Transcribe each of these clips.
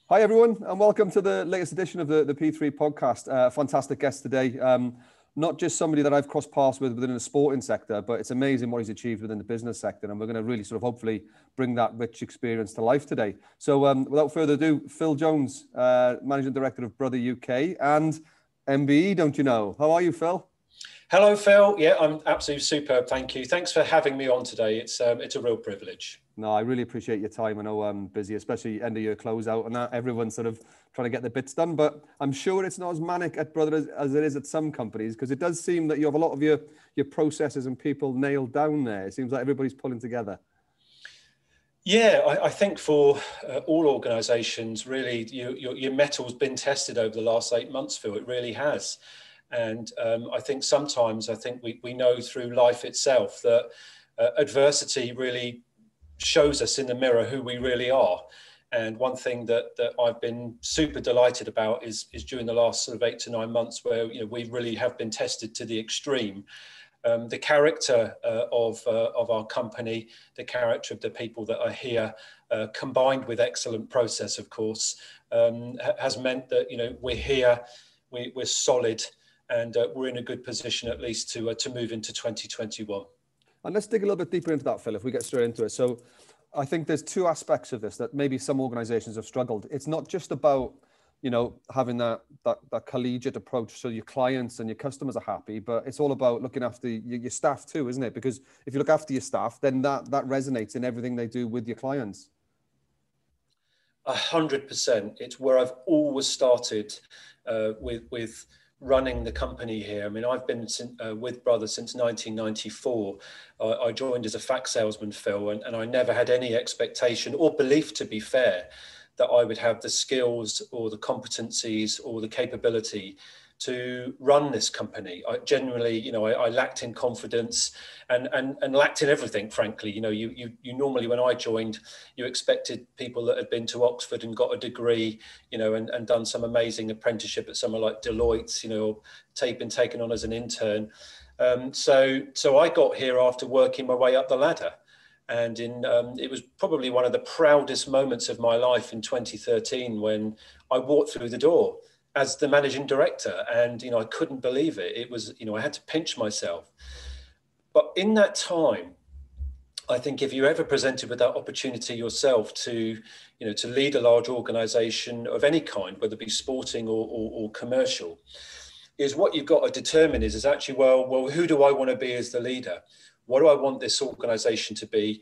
Hi, everyone, and welcome to the latest edition of the P3 podcast. Fantastic guest today. Not just somebody that I've crossed paths with within the sporting sector, but it's amazing what he's achieved within the business sector. And we're going to really sort of hopefully bring that rich experience to life today. So without further ado, Phil Jones, Managing Director of Brother UK and MBE, don't you know? How are you, Phil? Hello, Phil. Yeah, I'm absolutely superb. Thank you. Thanks for having me on today. It's a real privilege. No, I really appreciate your time. I know I'm busy, especially end of year closeout and that. Everyone's sort of trying to get the bits done, but I'm sure it's not as manic at Brother as it is at some companies, because it does seem that you have a lot of your processes and people nailed down there. It seems like everybody's pulling together. Yeah, I think for all organisations, really, your metal's been tested over the last 8 months, Phil. It really has. And I think sometimes we know through life itself that adversity really shows us in the mirror who we really are. And one thing that I've been super delighted about is during the last sort of 8 to 9 months where we really have been tested to the extreme. The character of our company, the character of the people that are here, combined with excellent process, of course, has meant that we're here, we're solid, and we're in a good position at least to move into 2021. And let's dig a little bit deeper into that, Phil, if we get straight into it. So I think there's two aspects of this that maybe some organizations have struggled. It's not just about, having that collegiate approach so your clients and your customers are happy, but it's all about looking after your staff too, isn't it? Because if you look after your staff, then that resonates in everything they do with your clients. 100%. It's where I've always started with running the company here. I mean, I've been with Brother since 1994. I joined as a fax salesman, Phil, and I never had any expectation or belief, to be fair, that I would have the skills or the competencies or the capability to run this company. I genuinely, I lacked in confidence and lacked in everything, frankly. You normally, when I joined, you expected people that had been to Oxford and got a degree, and done some amazing apprenticeship at somewhere like Deloitte, been taken on as an intern. So I got here after working my way up the ladder. And it was probably one of the proudest moments of my life in 2013 when I walked through the door as the managing director, and I couldn't believe it. It was, I had to pinch myself. But in that time, I think if you're ever presented with that opportunity yourself to lead a large organization of any kind, whether it be sporting or commercial, is what you've got to determine is actually, well, who do I want to be as the leader? What do I want this organization to be?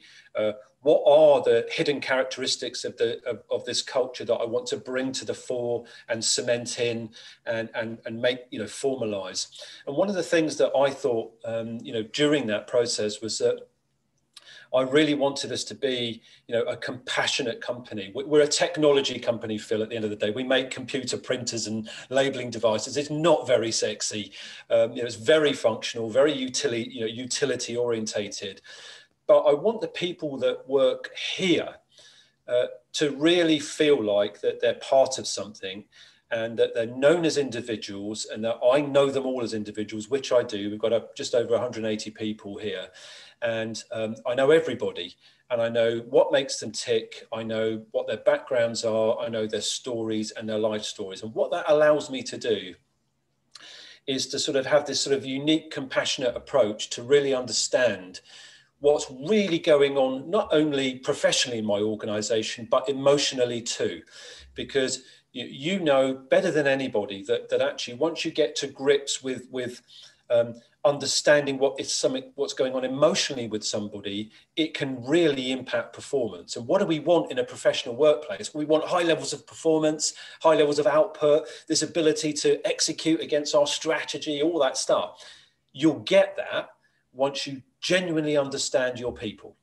What are the hidden characteristics of this culture that I want to bring to the fore and cement in and make, formalize? And one of the things that I thought, during that process was that I really wanted us to be, a compassionate company. We're a technology company, Phil, at the end of the day. We make computer printers and labeling devices. It's not very sexy. It's very functional, very utility orientated. But I want the people that work here to really feel like that they're part of something, and that they're known as individuals, and that I know them all as individuals, which I do. We've got just over 180 people here. And I know everybody, and I know what makes them tick. I know what their backgrounds are. I know their stories and their life stories. And what that allows me to do is to sort of have this sort of unique, compassionate approach to really understand what's really going on, not only professionally in my organization, but emotionally too. Because you know better than anybody that actually once you get to grips with understanding what's going on emotionally with somebody, it can really impact performance. And what do we want in a professional workplace? We want high levels of performance, high levels of output, this ability to execute against our strategy, all that stuff. You'll get that once you genuinely understand your people.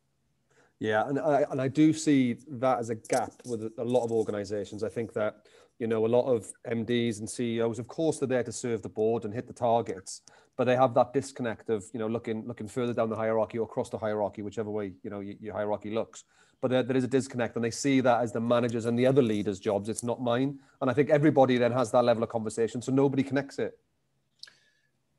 Yeah, and I do see that as a gap with a lot of organizations. I think that, a lot of MDs and CEOs, of course, they're there to serve the board and hit the targets, but they have that disconnect of, looking further down the hierarchy or across the hierarchy, whichever way, your hierarchy looks. But there is a disconnect, and they see that as the managers and the other leaders' jobs. It's not mine. And I think everybody then has that level of conversation, so nobody connects it.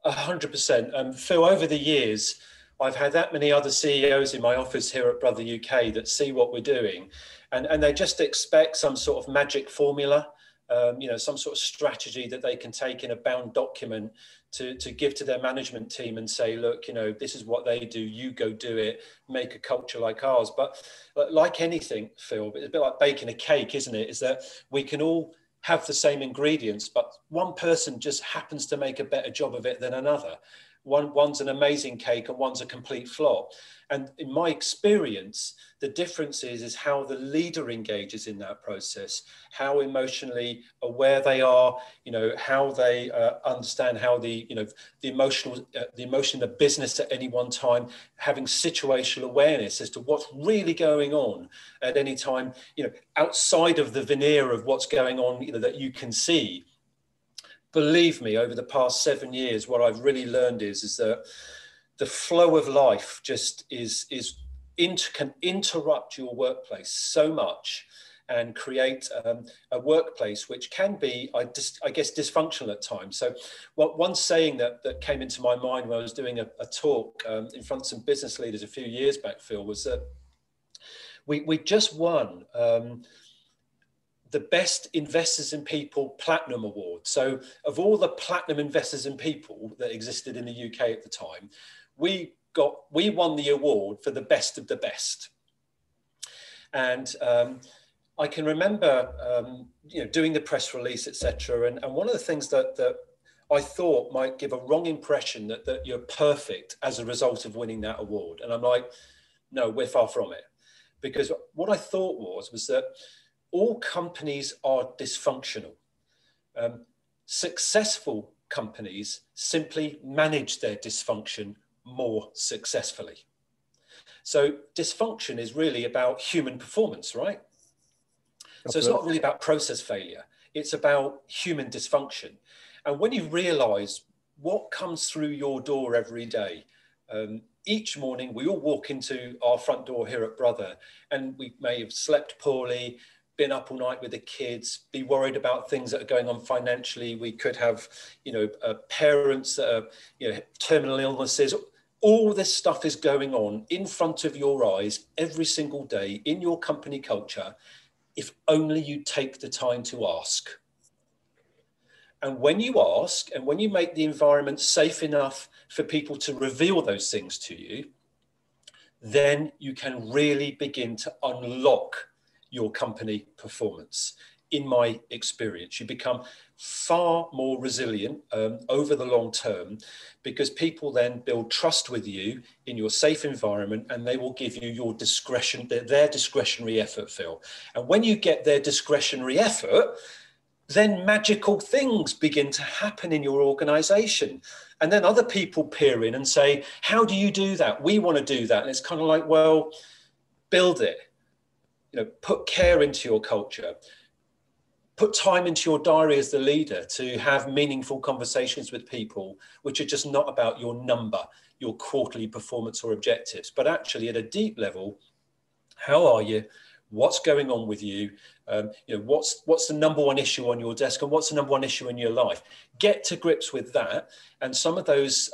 100%. Phil, over the years, I've had that many other CEOs in my office here at Brother UK that see what we're doing. and they just expect some sort of magic formula, some sort of strategy that they can take in a bound document to give to their management team and say, look, this is what they do, you go do it, make a culture like ours. But like anything, Phil, it's a bit like baking a cake, isn't it? Is that we can all have the same ingredients, but one person just happens to make a better job of it than another. One's an amazing cake and one's a complete flop. And in my experience, the difference is how the leader engages in that process, how emotionally aware they are, how they understand how the emotion in the business at any one time, having situational awareness as to what's really going on at any time, outside of the veneer of what's going on, that you can see. Believe me, over the past 7 years, what I've really learned is that the flow of life just can interrupt your workplace so much and create a workplace which can be, I guess, dysfunctional at times. So one saying that came into my mind when I was doing a talk in front of some business leaders a few years back, Phil, was that we just won the Best Investors in People Platinum Award. So of all the platinum investors in people that existed in the UK at the time, we won the award for the best of the best. And I can remember, doing the press release, etc. And one of the things that I thought might give a wrong impression that you're perfect as a result of winning that award. And I'm like, no, we're far from it. Because what I thought was that all companies are dysfunctional. Successful companies simply manage their dysfunction more successfully. So dysfunction is really about human performance, right? Absolutely. So it's not really about process failure. It's about human dysfunction. And when you realize what comes through your door every day, each morning we all walk into our front door here at Brother, and we may have slept poorly, been up all night with the kids, be worried about things that are going on financially. We could have, parents that are, terminal illnesses. All this stuff is going on in front of your eyes every single day in your company culture, if only you take the time to ask. And when you ask, and when you make the environment safe enough for people to reveal those things to you, then you can really begin to unlock your company performance. In my experience, you become far more resilient over the long term, because people then build trust with you in your safe environment, and they will give you your discretion, their discretionary effort, Phil. And when you get their discretionary effort, then magical things begin to happen in your organization. And then other people peer in and say, how do you do that? We want to do that. And it's kind of like, well, build it. Put care into your culture. Put time into your diary as the leader to have meaningful conversations with people, which are just not about your number, your quarterly performance or objectives, but actually at a deep level, how are you? What's going on with you? What's the number one issue on your desk, and what's the number one issue in your life? Get to grips with that. And some of those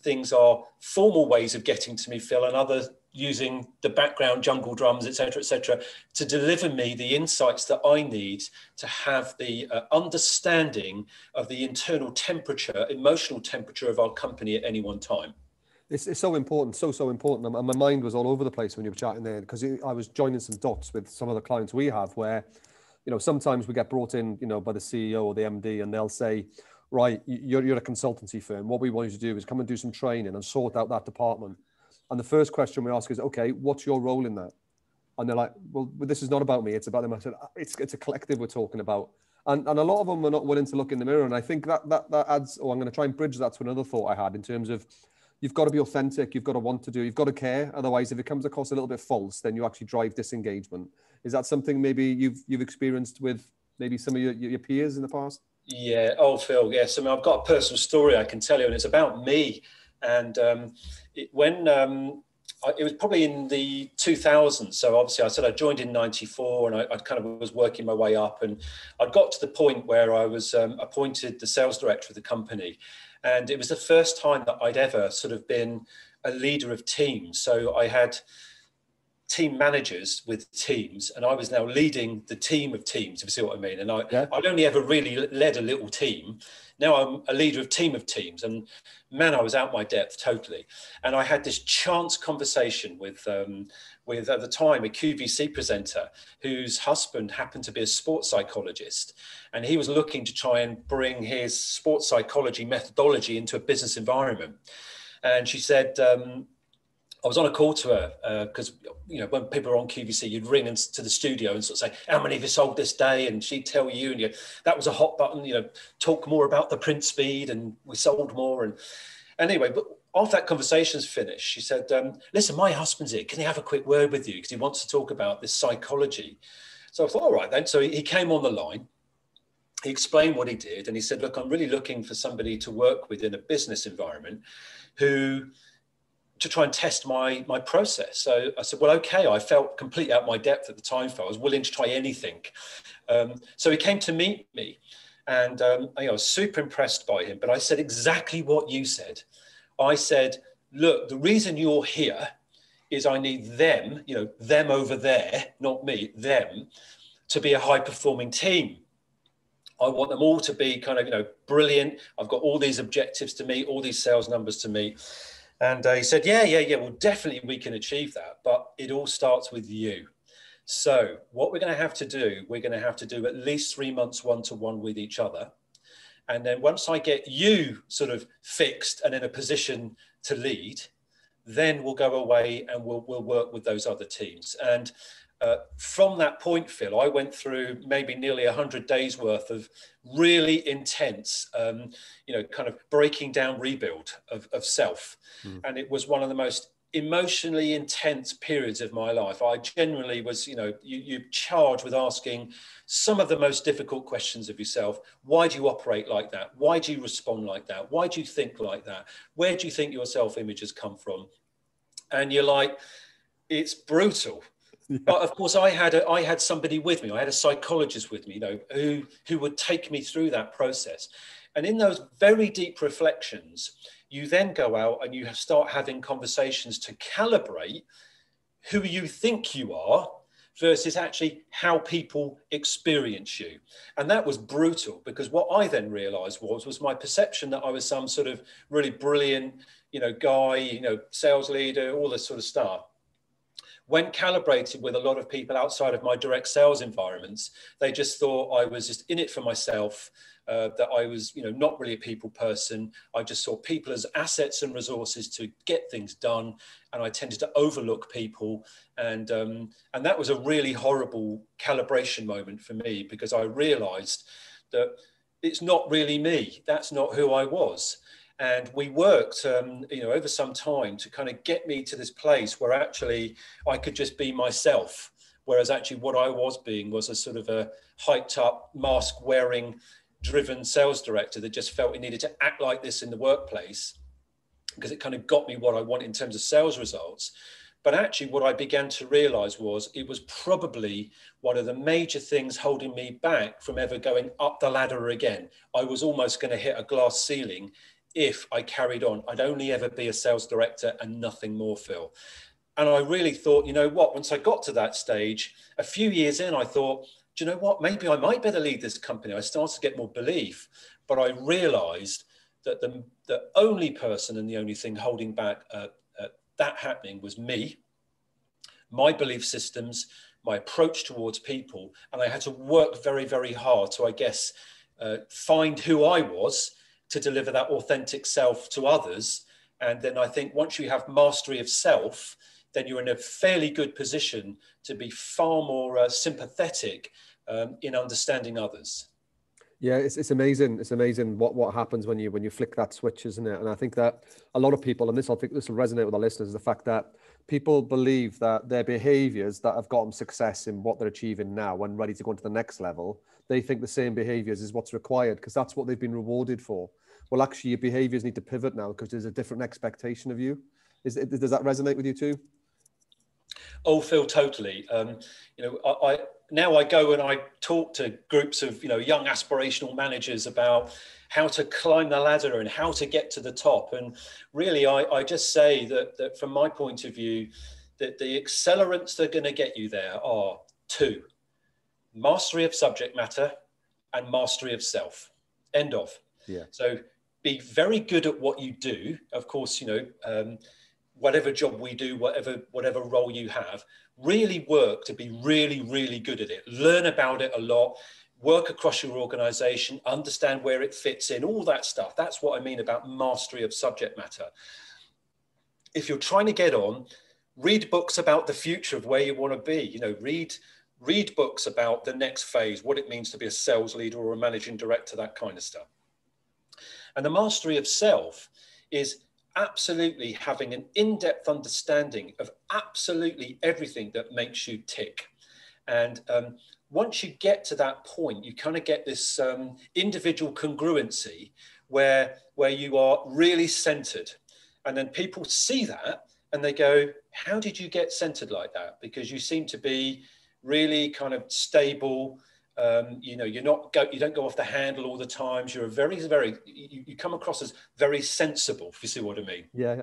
things are formal ways of getting to me, Phil, and others using the background jungle drums, et cetera, to deliver me the insights that I need to have the understanding of the internal temperature, emotional temperature of our company at any one time. It's so important, so important. And my mind was all over the place when you were chatting there, because I was joining some dots with some of the clients we have where, sometimes we get brought in, by the CEO or the MD, and they'll say, right, you're a consultancy firm. What we want you to do is come and do some training and sort out that department. And the first question we ask is, okay, what's your role in that? And they're like, well, this is not about me. It's about them. I said, it's a collective we're talking about. And a lot of them are not willing to look in the mirror. And I think that adds, I'm going to try and bridge that to another thought I had in terms of, you've got to be authentic. You've got to want to do, you've got to care. Otherwise, if it comes across a little bit false, then you actually drive disengagement. Is that something maybe you've experienced with maybe some of your peers in the past? Yeah. Oh, Phil, yes. I mean, I've got a personal story I can tell you, and it's about me. And it was probably in the 2000s. So obviously I said I joined in 94, and I kind of was working my way up, and I'd got to the point where I was appointed the sales director of the company. And it was the first time that I'd ever sort of been a leader of teams. So I had team managers with teams, and I was now leading the team of teams, if you see what I mean. And I'd only ever really led a little team. Now I'm a leader of team of teams, and man, I was out my depth totally. And I had this chance conversation with at the time a QVC presenter whose husband happened to be a sports psychologist, and he was looking to try and bring his sports psychology methodology into a business environment. And she said, I was on a call to her because, when people are on QVC, you'd ring to the studio and sort of say, how many have you sold this day? And she'd tell you, and that was a hot button, talk more about the print speed, and we sold more. And anyway, but after that conversation's finished, she said, listen, my husband's here. Can he have a quick word with you? Because he wants to talk about this psychology. So I thought, all right then. So he came on the line. He explained what he did. And he said, look, I'm really looking for somebody to work with in a business environment to try and test my process. So I said, well, okay. I felt completely out my depth at the time. I was willing to try anything. So he came to meet me, and I was super impressed by him. But I said exactly what you said. I said, look, the reason you're here is I need them, them over there, not me, them, to be a high performing team. I want them all to be kind of, brilliant. I've got all these objectives to meet, all these sales numbers to meet. And he said, yeah, well, definitely we can achieve that. But it all starts with you. So what we're going to have to do, we're going to have to do at least 3 months one-to-one with each other. And then once I get you sort of fixed and in a position to lead, then we'll go away and we'll work with those other teams. And from that point, Phil, I went through maybe nearly 100 days worth of really intense, kind of breaking down rebuild of self. And it was one of the most emotionally intense periods of my life. I genuinely was, you charged with asking some of the most difficult questions of yourself. Why do you operate like that? Why do you respond like that? Why do you think like that? Where do you think your self-image has come from? And you're like, it's brutal. Yeah. But of course, I had somebody with me. I had a psychologist with me, who would take me through that process. And in those very deep reflections, you then go out and you start having conversations to calibrate who you think you are versus actually how people experience you. And that was brutal, because what I then realized was my perception that I was some sort of really brilliant, guy, sales leader, all this sort of stuff. When calibrated with a lot of people outside of my direct sales environments, they just thought I was just in it for myself, that I was, not really a people person. I just saw people as assets and resources to get things done. And I tended to overlook people. And that was a really horrible calibration moment for me, because I realized that it's not really me. That's not who I was. And we worked, over some time to kind of get me to this place where actually I could just be myself. Whereas actually what I was being was a sort of a hyped up, mask wearing, driven sales director that just felt he needed to act like this in the workplace, because it kind of got me what I want in terms of sales results. But actually what I began to realize was it was probably one of the major things holding me back from ever going up the ladder again. I was almost going to hit a glass ceiling if I carried on. I'd only ever be a sales director and nothing more, Phil. And I really thought, once I got to that stage, a few years in, I thought, do you know what, maybe I might better lead this company. I started to get more belief, but I realized that the only person and the only thing holding back that happening was me, my belief systems, my approach towards people. And I had to work very, very hard to, I guess, find who I was to deliver that authentic self to others. And then I think once you have mastery of self, then you're in a fairly good position to be far more sympathetic in understanding others. Yeah, it's amazing. It's amazing what happens when you flick that switch, isn't it? And I think that a lot of people, and I think this will resonate with our listeners, is the fact that people believe that their behaviors that have gotten success in what they're achieving now, when ready to go into the next level, they think the same behaviors is what's required because that's what they've been rewarded for. Well, actually, your behaviors need to pivot now because there's a different expectation of you. Does that resonate with you too? Oh, Phil, totally. Now I go and I talk to groups of, young aspirational managers about how to climb the ladder and how to get to the top. And really, I just say that from my point of view, the accelerants that are going to get you there are two: mastery of subject matter and mastery of self. End of. Yeah. So be very good at what you do. Of course, whatever job we do, whatever role you have, really work to be really, really good at it. Learn about it a lot, work across your organization, understand where it fits in, all that stuff. That's what I mean about mastery of subject matter. If you're trying to get on, read books about the future of where you want to be. Read books about the next phase, what it means to be a sales leader or a managing director, that kind of stuff. And the mastery of self is absolutely having an in-depth understanding of absolutely everything that makes you tick. And once you get to that point, you kind of get this individual congruency where you are really centered. And then people see that and they go, how did you get centered like that? Because you seem to be really kind of stable. You don't go off the handle all the times. You're you come across as very sensible, if you see what I mean. Yeah.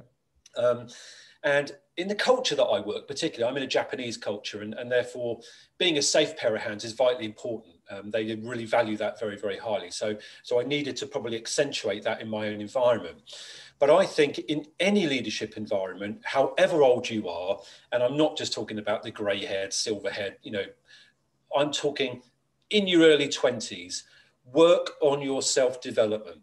And in the culture that I work, particularly, I'm in a Japanese culture, and therefore being a safe pair of hands is vitally important. They really value that very, very highly. So I needed to probably accentuate that in my own environment. But I think in any leadership environment, however old you are, and I'm not just talking about the grey-haired, silver-haired, I'm talking in your early 20s, work on your self-development.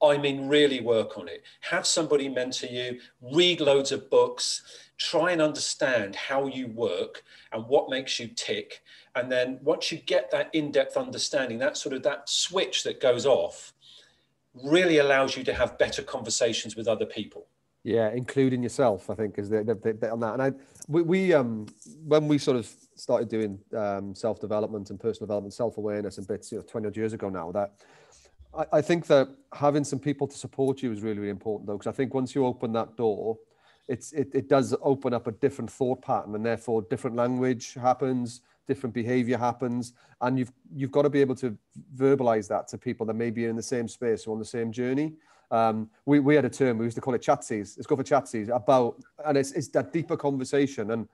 I mean, really work on it. Have somebody mentor you, read loads of books, try and understand how you work and what makes you tick. And then once you get that in-depth understanding, that switch that goes off really allows you to have better conversations with other people. Yeah, including yourself, I think, is the bit on that. And we when we sort of started doing self-development and personal development, self-awareness and bits, 20 odd years ago now, that I think that having some people to support you is really, really important, though, because I think once you open that door, it does open up a different thought pattern, and therefore different language happens, different behavior happens, and you've got to be able to verbalize that to people that may be in the same space or on the same journey. We had a term, we used to call it chatsies. Let's go for chatsies and it's that deeper conversation. And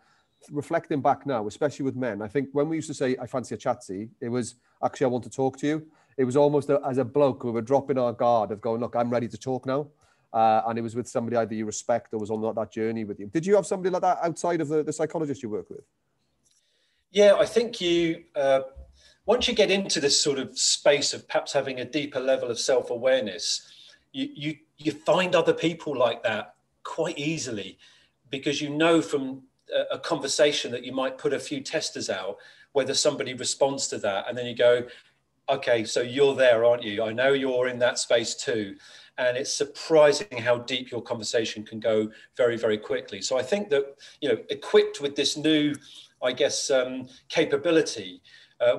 reflecting back now, especially with men, I think when we used to say, I fancy a chatsy, it was actually, I want to talk to you. It was almost as a bloke, we were dropping our guard of going, look, I'm ready to talk now. And it was with somebody either you respect or was on that journey with you. Did you have somebody like that outside of the psychologist you work with? Yeah, I think once you get into this sort of space of perhaps having a deeper level of self-awareness, you find other people like that quite easily, because from a conversation that you might put a few testers out, whether somebody responds to that, and then you go, okay, so you're there, aren't you? I know you're in that space too. And it's surprising how deep your conversation can go very, very quickly. So I think that, equipped with this new, I guess, capability,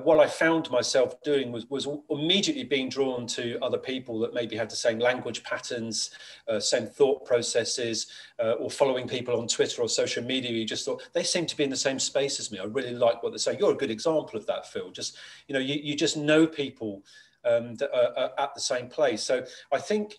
what I found myself doing was immediately being drawn to other people that maybe had the same language patterns, same thought processes, or following people on Twitter or social media. You just thought they seem to be in the same space as me. I really like what they're saying. You're a good example of that, Phil. Just, you just know people that are at the same place. So I think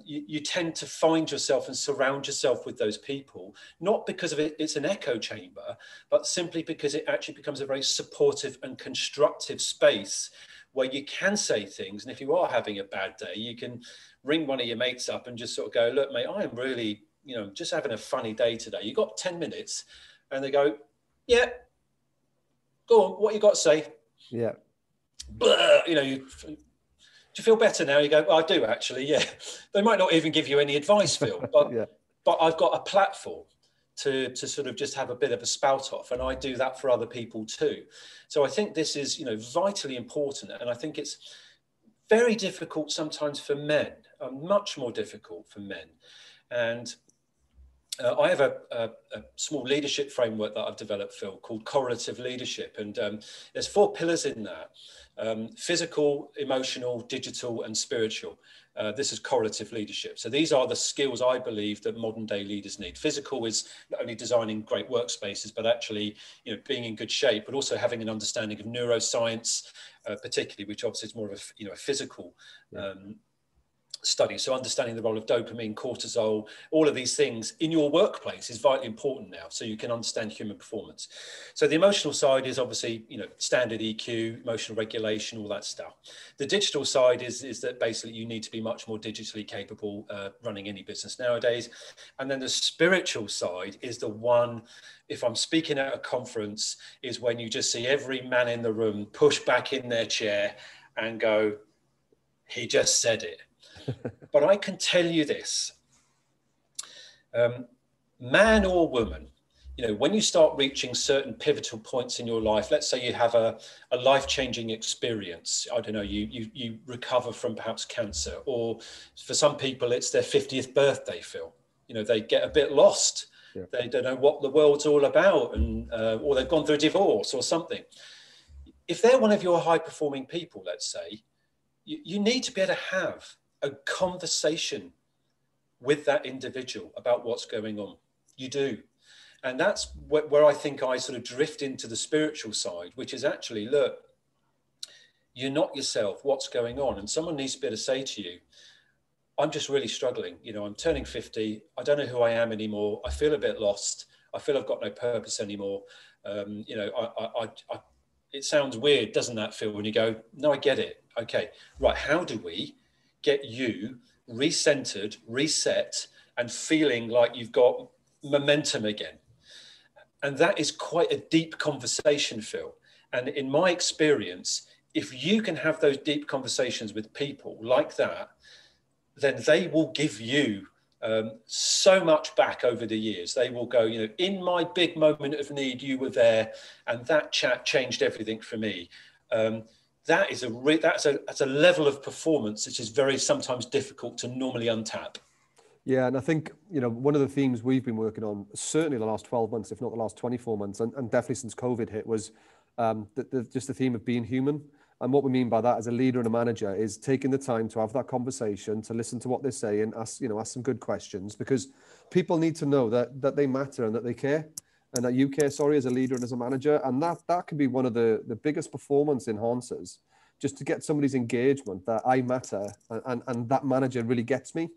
you tend to find yourself and surround yourself with those people, not because of it's an echo chamber, but simply because it actually becomes a very supportive and constructive space where you can say things. And if you are having a bad day, you can ring one of your mates up and just sort of go, look, mate, I am really, just having a funny day today. You got 10 minutes? And they go, yeah, go on, what you got to say? Yeah. Blah, do you feel better now? You go, well, I do actually, yeah. They might not even give you any advice, Phil, but yeah. But I've got a platform to sort of just have a bit of a spout off, and I do that for other people too. So I think this is, vitally important, and I think it's very difficult sometimes for men, much more difficult for men. And I have a small leadership framework that I've developed, Phil, called correlative leadership. And there's 4 pillars in that: physical, emotional, digital, and spiritual. This is correlative leadership. So these are the skills I believe that modern day leaders need. Physical is not only designing great workspaces, but actually, being in good shape, but also having an understanding of neuroscience, particularly, which obviously is more of a, a physical studies. So understanding the role of dopamine, cortisol, all of these things in your workplace is vitally important now, so you can understand human performance. So the emotional side is obviously, standard EQ, emotional regulation, all that stuff. The digital side is that basically you need to be much more digitally capable running any business nowadays. And then the spiritual side is the one, if I'm speaking at a conference, is when you just see every man in the room push back in their chair and go, he just said it. But I can tell you this, man or woman, when you start reaching certain pivotal points in your life, let's say you have a life-changing experience. I don't know, you recover from perhaps cancer, or for some people, it's their 50th birthday, Phil. They get a bit lost. Yeah. They don't know what the world's all about, and or they've gone through a divorce or something. If they're one of your high-performing people, let's say, you need to be able to have a conversation with that individual about what's going on. You do. And that's where I think I sort of drift into the spiritual side, which is actually, look, you're not yourself. What's going on? And someone needs to be able to say to you, I'm just really struggling. I'm turning 50. I don't know who I am anymore. I feel a bit lost. I feel I've got no purpose anymore. It sounds weird, doesn't that, Phil, when you go, no, I get it. Okay, right. How do we get you recentered, reset, and feeling like you've got momentum again? And that is quite a deep conversation, Phil. And in my experience, if you can have those deep conversations with people like that, then they will give you so much back over the years. They will go, in my big moment of need, you were there, and that chat changed everything for me. That's a level of performance which is very sometimes difficult to normally untap. Yeah, and I think, one of the themes we've been working on, certainly the last 12 months, if not the last 24 months, and definitely since COVID hit, was just the theme of being human. And what we mean by that as a leader and a manager is taking the time to have that conversation, to listen to what they say and ask some good questions, because people need to know that they matter and that they care. And that you care, as a leader and as a manager. And that can be one of the biggest performance enhancers, just to get somebody's engagement, that I matter and that manager really gets me.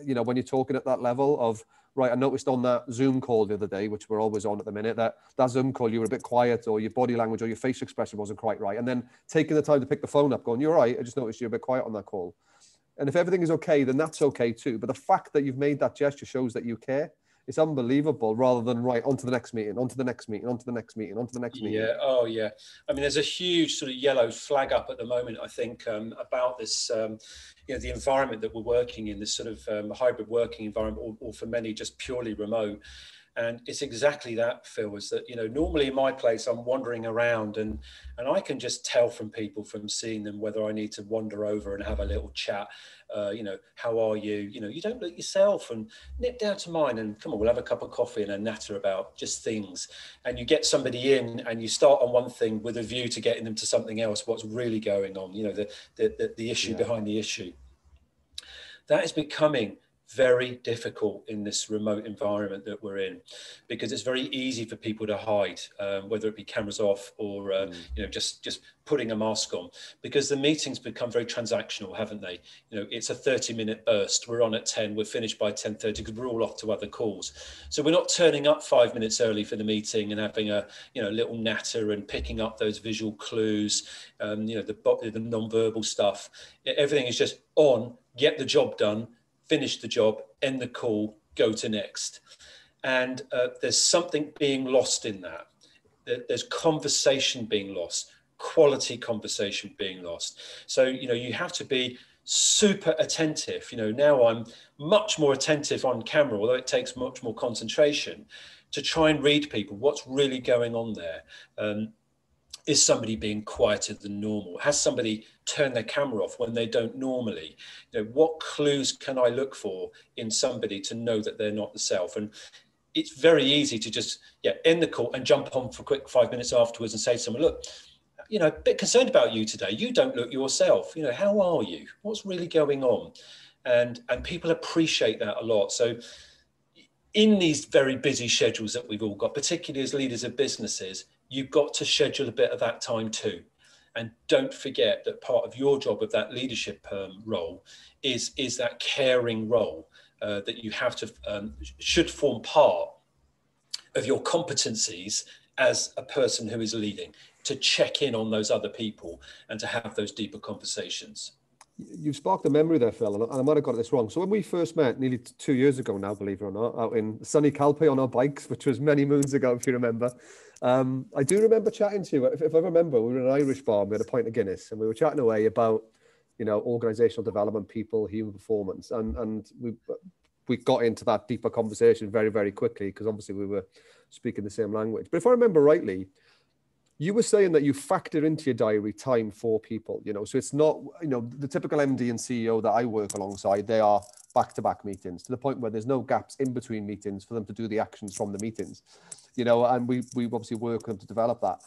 When you're talking at that level of, right, I noticed on that Zoom call the other day, which we're always on at the minute, that Zoom call, you were a bit quiet, or your body language or your facial expression wasn't quite right. And then taking the time to pick the phone up, going, you're right, I just noticed you're a bit quiet on that call. And if everything is okay, then that's okay too. But the fact that you've made that gesture shows that you care. It's unbelievable, rather than right, on to the next meeting, on to the next meeting, on to the next meeting, on to the next meeting. Yeah, oh yeah. I mean, there's a huge sort of yellow flag up at the moment, I think, about this, the environment that we're working in, this sort of hybrid working environment, or for many just purely remote. And it's exactly that, Phil, is that, normally in my place, I'm wandering around and I can just tell from people, from seeing them, whether I need to wander over and have a little chat. How are you? You don't look yourself, and nip down to mine and come on, we'll have a cup of coffee and a natter about just things. And you get somebody in and you start on one thing with a view to getting them to something else, what's really going on, the issue behind the issue. That is becoming very difficult in this remote environment that we're in, because it's very easy for people to hide, whether it be cameras off or just putting a mask on, because the meetings become very transactional, haven't they? It's a 30-minute burst. We're on at 10, we're finished by 10:30 because we're all off to other calls. So we're not turning up 5 minutes early for the meeting and having a little natter and picking up those visual clues, the non-verbal stuff. Everything is just on, get the job done, finish the job, end the call, go to next. And there's something being lost in that. There's conversation being lost, quality conversation being lost. So, you have to be super attentive. Now I'm much more attentive on camera, although it takes much more concentration to try and read people. What's really going on there? Is somebody being quieter than normal? Has somebody turned their camera off when they don't normally? What clues can I look for in somebody to know that they're not the self? And it's very easy to just end the call and jump on for a quick 5 minutes afterwards and say to someone, look, a bit concerned about you today. You don't look yourself. How are you? What's really going on? And people appreciate that a lot. So in these very busy schedules that we've all got, particularly as leaders of businesses, you've got to schedule a bit of that time too. And don't forget that part of your job of that leadership role is that caring role that you have to, should form part of your competencies as a person who is leading, to check in on those other people and to have those deeper conversations. You've sparked a memory there, Phil, and I might have got this wrong. So when we first met nearly 2 years ago now, believe it or not, out in sunny Calpe on our bikes, which was many moons ago, if you remember, I do remember chatting to you. If I remember, we were in an Irish bar, and we had a pint of Guinness, and we were chatting away about, you know, organizational development, people, human performance, and we got into that deeper conversation very, very quickly, because obviously we were speaking the same language. But if I remember rightly, you were saying that you factor into your diary time for people, you know, so it's not, you know, the typical MD and CEO that I work alongside, they are back-to-back meetings, to the point where there's no gaps in between meetings for them to do the actions from the meetings, you know, and we obviously work with them to develop that.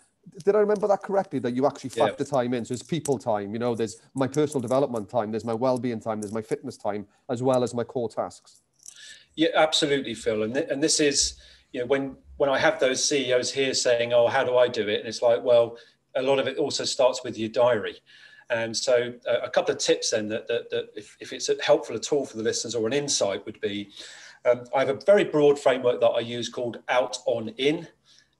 Did I remember that correctly, that you actually factor time in? So it's people time, you know, there's my personal development time, there's my well-being time, there's my fitness time, as well as my core tasks. Yeah, absolutely, Phil. And this is, you know, when I have those CEOs here saying, oh, how do I do it? And it's like, well, a lot of it also starts with your diary. And so a couple of tips then that if it's helpful at all for the listeners, or an insight, would be, I have a very broad framework that I use called out on in,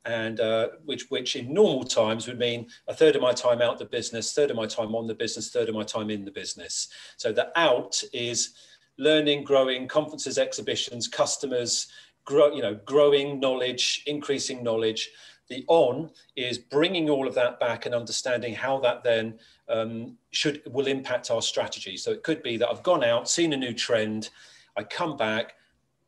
and which in normal times would mean a third of my time out the business, third of my time on the business, third of my time in the business. So the out is learning, growing, conferences, exhibitions, customers, growing knowledge, increasing knowledge. The on is bringing all of that back and understanding how that then will impact our strategy. So it could be that I've gone out, seen a new trend, I come back,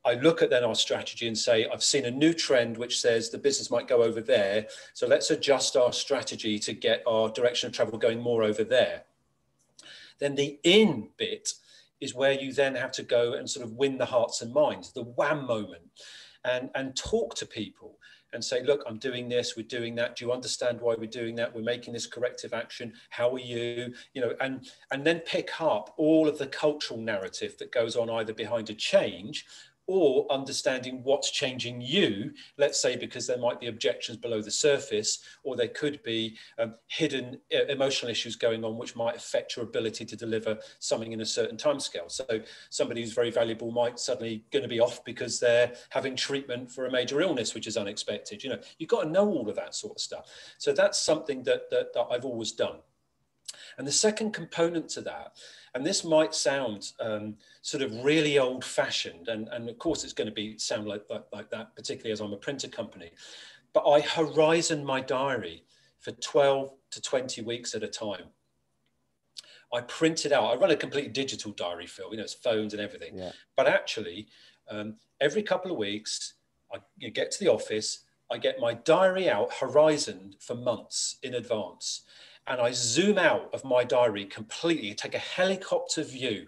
I look at then our strategy and say, I've seen a new trend which says the business might go over there. So let's adjust our strategy to get our direction of travel going more over there. Then the in bit is where you then have to go and sort of win the hearts and minds, the wham moment, and talk to people and say, look, I'm doing this, we're doing that. Do you understand why we're doing that? We're making this corrective action. How are you? You know, and then pick up all of the cultural narrative that goes on either behind a change or understanding what's changing you, let's say, because there might be objections below the surface, or there could be hidden emotional issues going on which might affect your ability to deliver something in a certain timescale. So somebody who's very valuable might suddenly going to be off because they're having treatment for a major illness, which is unexpected. You know, you've got to know all of that sort of stuff. So that's something that I've always done. And the second component to that, and this might sound sort of really old fashioned, and of course it's going to sound like that, particularly as I'm a printer company, but I horizon my diary for 12 to 20 weeks at a time. I print it out. I run a completely digital diary, Phil, you know, it's phones and everything. Yeah. But actually, every couple of weeks, I get to the office, I get my diary out, horizoned for months in advance. And I zoom out of my diary completely, take a helicopter view.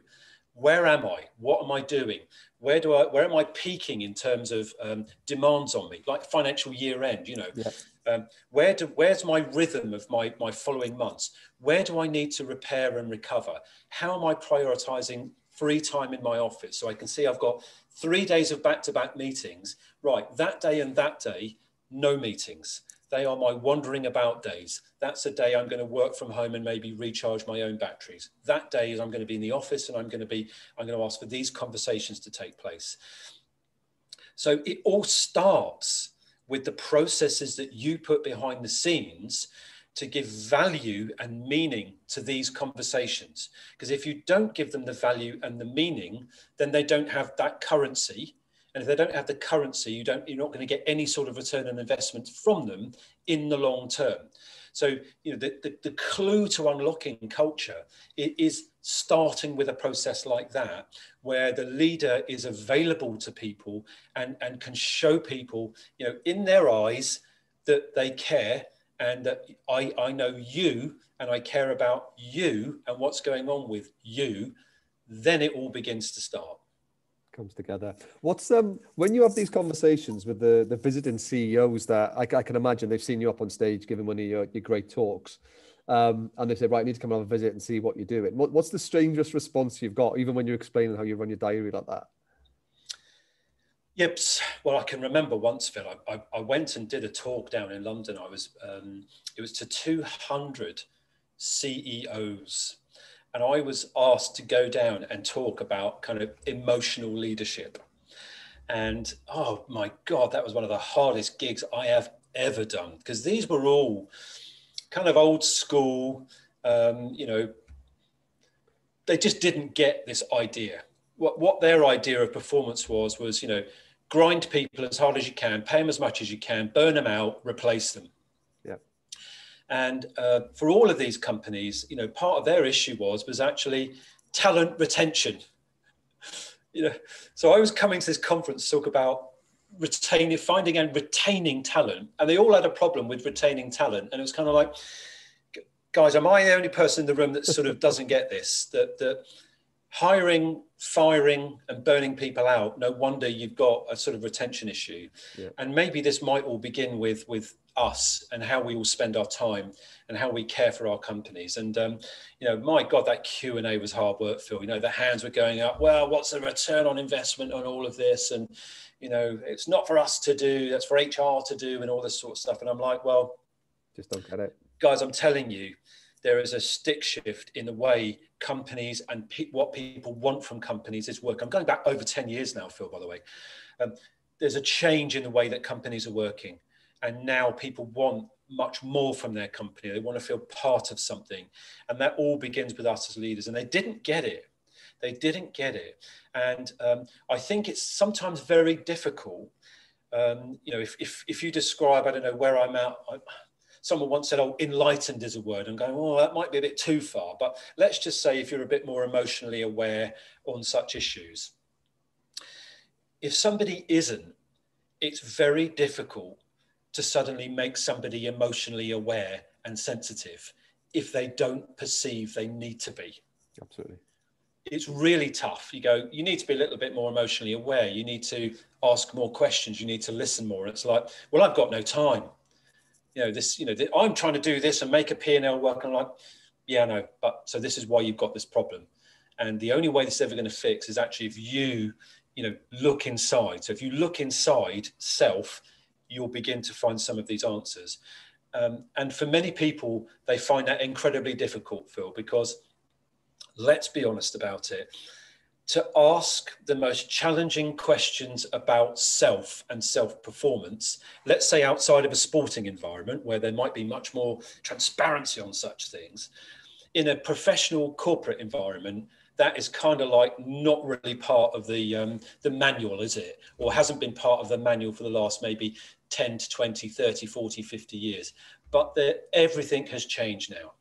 Where am I? What am I doing? Where am I peaking in terms of demands on me, like financial year end, you know? Yeah. Where's my rhythm of my following months? Where do I need to repair and recover? How am I prioritizing free time in my office? So I can see I've got 3 days of back-to-back meetings. Right, that day and that day, no meetings. They are my wandering about days. That's a day I'm going to work from home and maybe recharge my own batteries. That day is I'm going to be in the office and I'm going to ask for these conversations to take place. So it all starts with the processes that you put behind the scenes to give value and meaning to these conversations. Because if you don't give them the value and the meaning, then they don't have that currency. And if they don't have the currency, you're not going to get any sort of return on investment from them in the long term. So, you know, the clue to unlocking culture is starting with a process like that, where the leader is available to people and can show people, you know, in their eyes that they care and that I know you and I care about you and what's going on with you. Then it all begins to start. Comes together. What's when you have these conversations with the visiting CEOs that I can imagine they've seen you up on stage giving one of your great talks, and they say, right, I need to come and have a visit and see what you're doing. What's the strangest response you've got, even when you're explaining how you run your diary like that? Yep. Well, I can remember once, Phil, I went and did a talk down in London. It was to 200 CEOs. And I was asked to go down and talk about kind of emotional leadership. And oh my God, that was one of the hardest gigs I have ever done, because these were all kind of old school, you know, they just didn't get this idea. What their idea of performance was, you know, grind people as hard as you can, pay them as much as you can, burn them out, replace them. Yeah. And for all of these companies, you know, part of their issue was actually talent retention. You know, so I was coming to this conference to talk about finding and retaining talent, and they all had a problem with retaining talent. And it was kind of like, guys, am I the only person in the room that sort of doesn't get this? That hiring, firing, and burning people out, no wonder you've got a sort of retention issue. Yeah. And maybe this might all begin with us and how we all spend our time and how we care for our companies. And you know, my God, that Q&A was hard work, Phil. You know, the hands were going up. Well, what's the return on investment on all of this? And you know, it's not for us to do, that's for HR to do, and all this sort of stuff. And I'm like, well, just don't get it, guys. I'm telling you, there is a stick shift in the way companies and what people want from companies is work. I'm going back over 10 years now, Phil, by the way. There's a change in the way that companies are working. And now people want much more from their company. They want to feel part of something. And that all begins with us as leaders. And they didn't get it. They didn't get it. And I think it's sometimes very difficult. You know, if you describe, I don't know where I'm at. Someone once said, oh, enlightened is a word. I'm going, oh, that might be a bit too far. But let's just say if you're a bit more emotionally aware on such issues. If somebody isn't, it's very difficult to suddenly make somebody emotionally aware and sensitive if they don't perceive they need to be. Absolutely. It's really tough. You go, you need to be a little bit more emotionally aware. You need to ask more questions. You need to listen more. It's like, well, I've got no time. You know, this, you know, I'm trying to do this and make a P&L work. And I'm like, yeah, no, but so this is why you've got this problem. And the only way this is ever going to fix is actually if you know, look inside. So if you look inside self, you'll begin to find some of these answers. And for many people, they find that incredibly difficult, Phil, because let's be honest about it. To ask the most challenging questions about self and self-performance, let's say outside of a sporting environment where there might be much more transparency on such things, in a professional corporate environment, that is kind of like not really part of the manual, is it? Or hasn't been part of the manual for the last maybe 10 to 20, 30, 40, 50 years. But everything has changed now.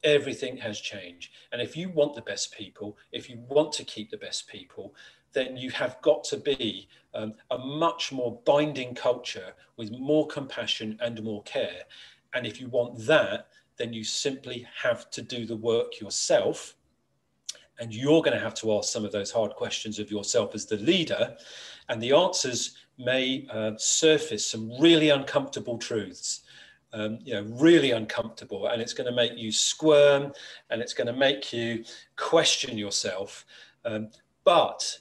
Everything has changed. And if you want the best people, if you want to keep the best people, then you have got to be a much more binding culture with more compassion and more care. And if you want that, then you simply have to do the work yourself. And you're going to have to ask some of those hard questions of yourself as the leader. And the answers may surface some really uncomfortable truths. You know, really uncomfortable, and it's going to make you squirm and it's going to make you question yourself. But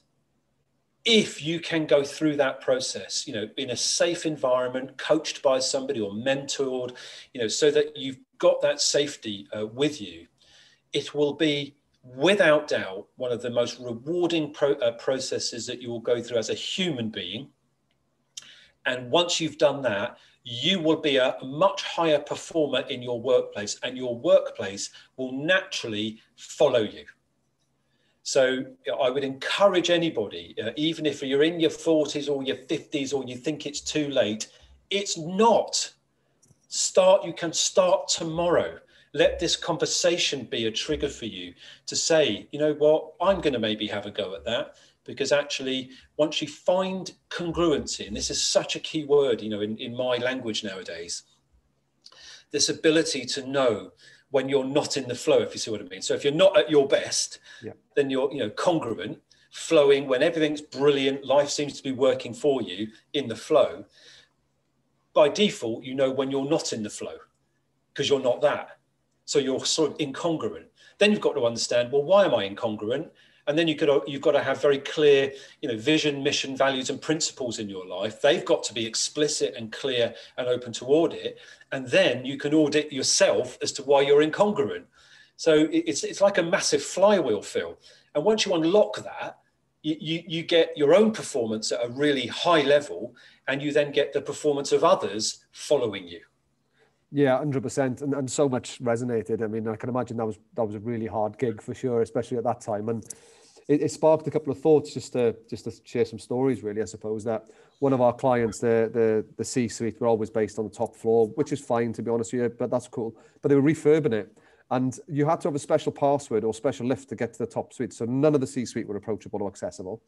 if you can go through that process, you know, in a safe environment, coached by somebody or mentored, you know, so that you've got that safety with you, it will be without doubt one of the most rewarding processes that you will go through as a human being. And once you've done that, you will be a much higher performer in your workplace, and your workplace will naturally follow you. So I would encourage anybody, even if you're in your 40s or your 50s or you think it's too late, it's not. You can start tomorrow. Let this conversation be a trigger for you to say, you know what, I'm going to maybe have a go at that. Because actually, once you find congruency, and this is such a key word, you know, in my language nowadays, this ability to know when you're not in the flow, if you see what I mean. So if you're not at your best, then you're, you know, congruent, flowing when everything's brilliant, life seems to be working for you in the flow. By default, you know when you're not in the flow because you're not that. So you're sort of incongruent. Then you've got to understand, well, why am I incongruent? And then you've got to have very clear, vision, mission, values, and principles in your life. They've got to be explicit and clear and open to audit. And then you can audit yourself as to why you're incongruent. So it's like a massive flywheel, Phil. And once you unlock that, you get your own performance at a really high level, and you then get the performance of others following you. Yeah, 100%, and so much resonated. I mean, I can imagine that was a really hard gig for sure, especially at that time. And it sparked a couple of thoughts just to share some stories. Really, I suppose that one of our clients, the C-suite, were always based on the top floor, which is fine to be honest with you, but that's cool. But they were refurbing it, and you had to have a special password or special lift to get to the top suite. So none of the C-suite were approachable or accessible.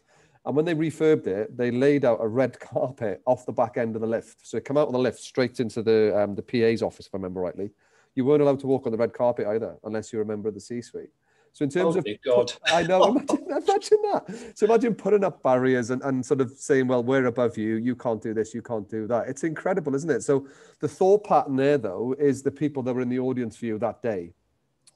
And when they refurbed it, they laid out a red carpet off the back end of the lift. So it came out of the lift straight into the PA's office, if I remember rightly. You weren't allowed to walk on the red carpet either, unless you're a member of the C-suite. So in terms God. I know, imagine that. So imagine putting up barriers and sort of saying, well, we're above you. You can't do this. You can't do that. It's incredible, isn't it? So the thought pattern there, though, is the people that were in the audience for you that day.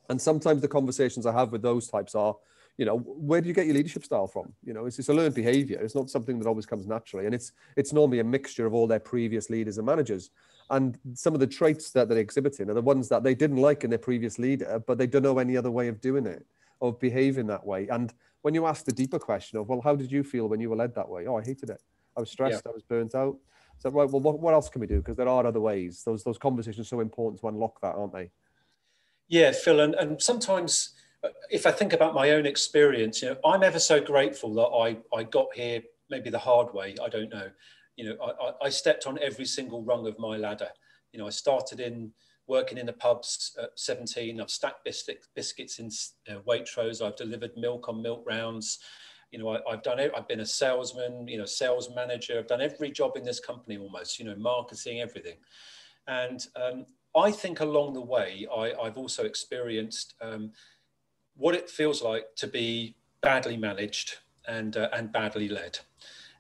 And sometimes the conversations I have with those types are, where do you get your leadership style from? It's a learned behavior. It's not something that always comes naturally. And it's normally a mixture of all their previous leaders and managers. And some of the traits that they're exhibiting are the ones that they didn't like in their previous leader, but they don't know any other way of doing it, of behaving that way. And when you ask the deeper question of, well, how did you feel when you were led that way? Oh, I hated it. I was stressed. Yeah. I was burnt out. So, right, well, what else can we do? Because there are other ways. Those conversations are so important to unlock that, aren't they? Yeah, Phil. And sometimes, if I think about my own experience, I'm ever so grateful that I got here maybe the hard way. I don't know. I stepped on every single rung of my ladder. I started working in the pubs at 17. I've stacked biscuits in Waitrose. I've delivered milk on milk rounds. I've done it. I've been a salesman, sales manager. I've done every job in this company almost, marketing, everything. And I think along the way, I've also experienced what it feels like to be badly managed and badly led.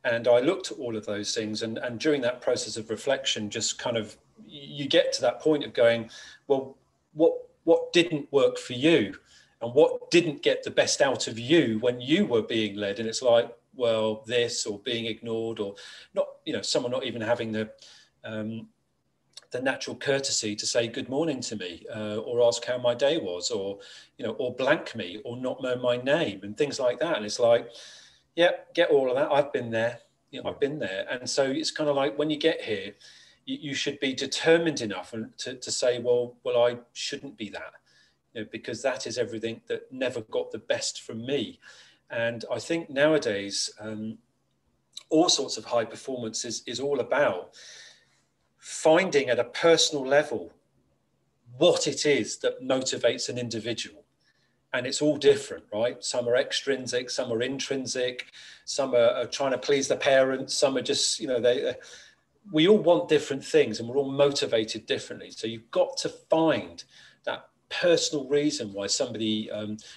And I looked at all of those things, and during that process of reflection, just kind of, you get to that point of going, well, what didn't work for you, and what didn't get the best out of you when you were being led? And it's like, well, this, or being ignored, or not, someone not even having the natural courtesy to say good morning to me, or ask how my day was, or blank me, or not know my name, and things like that. And it's like, yeah, get all of that. I've been there. I've been there. And so it's kind of like, when you get here, you should be determined enough to say, well, I shouldn't be that, because that is everything that never got the best from me. And I think nowadays, all sorts of high performance is all about finding at a personal level what it is that motivates an individual. And it's all different, right? Some are extrinsic, some are intrinsic, some are trying to please the parents, some are just, we all want different things, and we're all motivated differently. So you've got to find that personal reason why somebody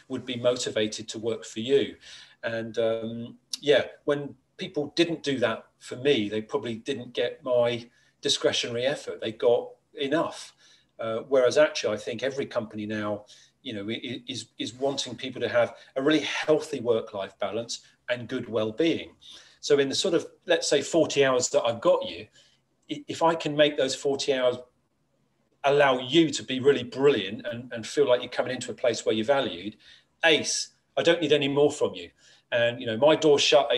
would be motivated to work for you. And when people didn't do that for me, they probably didn't get my discretionary effort. They got enough. Whereas actually, I think every company now, is wanting people to have a really healthy work-life balance and good well-being. So in the sort of, let's say, 40 hours that I've got you, if I can make those 40 hours allow you to be really brilliant and feel like you're coming into a place where you're valued, ace, I don't need any more from you. And, my door's shut.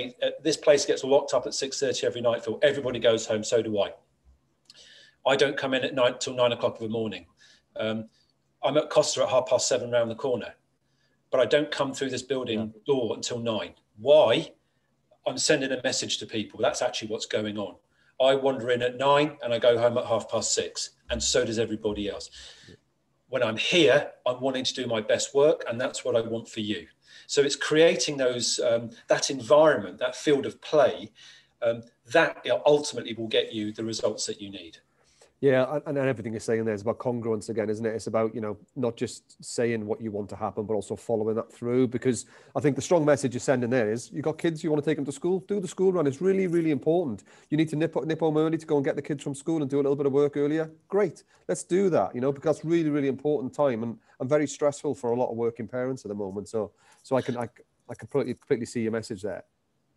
This place gets locked up at 6:30 every night, Phil. Everybody goes home, so do I. I don't come in at night till 9 o'clock in the morning. I'm at Costa at 7:30 round the corner, but I don't come through this building door until 9. Why? I'm sending a message to people. That's actually what's going on. I wander in at 9 and I go home at 6:30, and so does everybody else. When I'm here, I'm wanting to do my best work, and that's what I want for you. So it's creating those that environment, that field of play, that ultimately will get you the results that you need. Yeah, and everything you're saying there is about congruence again, isn't it? It's about, not just saying what you want to happen, but also following that through. Because I think the strong message you're sending there is, you've got kids, you want to take them to school, do the school run. It's really, really important. You need to nip home early to go and get the kids from school and do a little bit of work earlier. Great, let's do that, because that's really, really important time, and very stressful for a lot of working parents at the moment. So I I completely see your message there.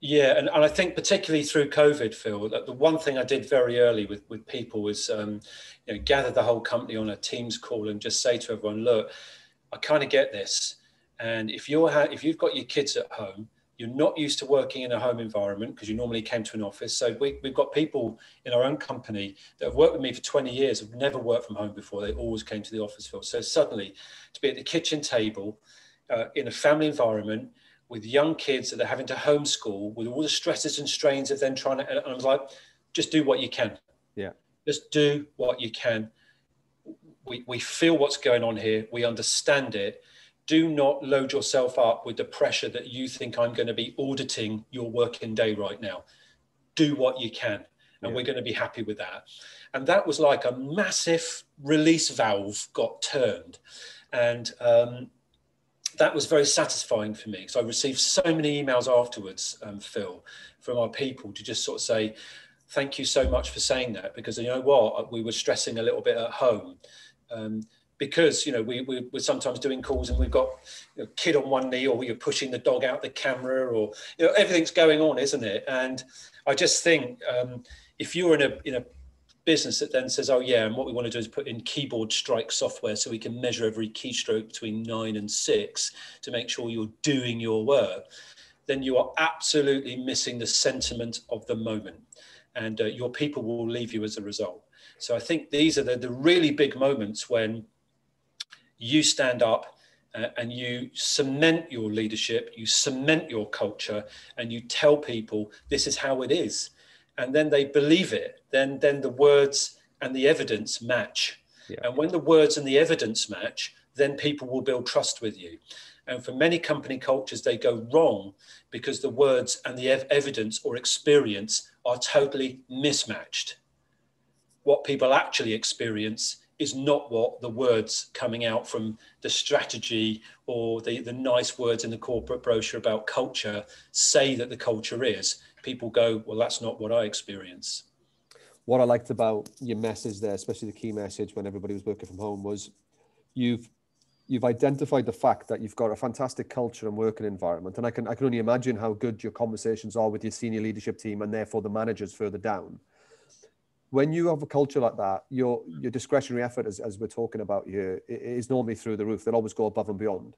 Yeah, and I think particularly through COVID, Phil, that the one thing I did very early with people was gather the whole company on a Teams call and just say to everyone, look, I kind of get this. And if you've got your kids at home, you're not used to working in a home environment because you normally came to an office. So we've got people in our own company that have worked with me for 20 years, have never worked from home before. They always came to the office, Phil. So suddenly to be at the kitchen table in a family environment with young kids that they're having to homeschool, with all the stresses and strains of them trying to, and I was like, just do what you can. Yeah. Just do what you can. We feel what's going on here. We understand it. Do not load yourself up with the pressure that you think I'm going to be auditing your working day right now. Do what you can. And we're going to be happy with that. And that was like a massive release valve got turned. And that was very satisfying for me. So I received so many emails afterwards, Phil, from our people to just sort of say, thank you so much for saying that, because you know what, we were stressing a little bit at home. Because we're sometimes doing calls and we've got a kid on one knee, or we're pushing the dog out the camera, or everything's going on, isn't it? And I just think if you're in a business that then says, oh yeah, and what we want to do is put in keyboard strike software so we can measure every keystroke between 9 and 6 to make sure you're doing your work, then you are absolutely missing the sentiment of the moment, and your people will leave you as a result. So I think these are the really big moments when you stand up and you cement your leadership, you cement your culture, and you tell people this is how it is. And then they believe it. Then the words and the evidence match. Yeah. And when the words and the evidence match, then people will build trust with you. And for many company cultures, they go wrong because the words and the evidence or experience are totally mismatched. What people actually experience is not what the words coming out from the strategy or the nice words in the corporate brochure about culture say that the culture is. People go, well, that's not what I experience. What I liked about your message there, especially the key message when everybody was working from home, was you've identified the fact that you've got a fantastic culture and working environment. And I can only imagine how good your conversations are with your senior leadership team and therefore the managers further down. When you have a culture like that, your discretionary effort, as we're talking about here, is normally through the roof. They'll always go above and beyond.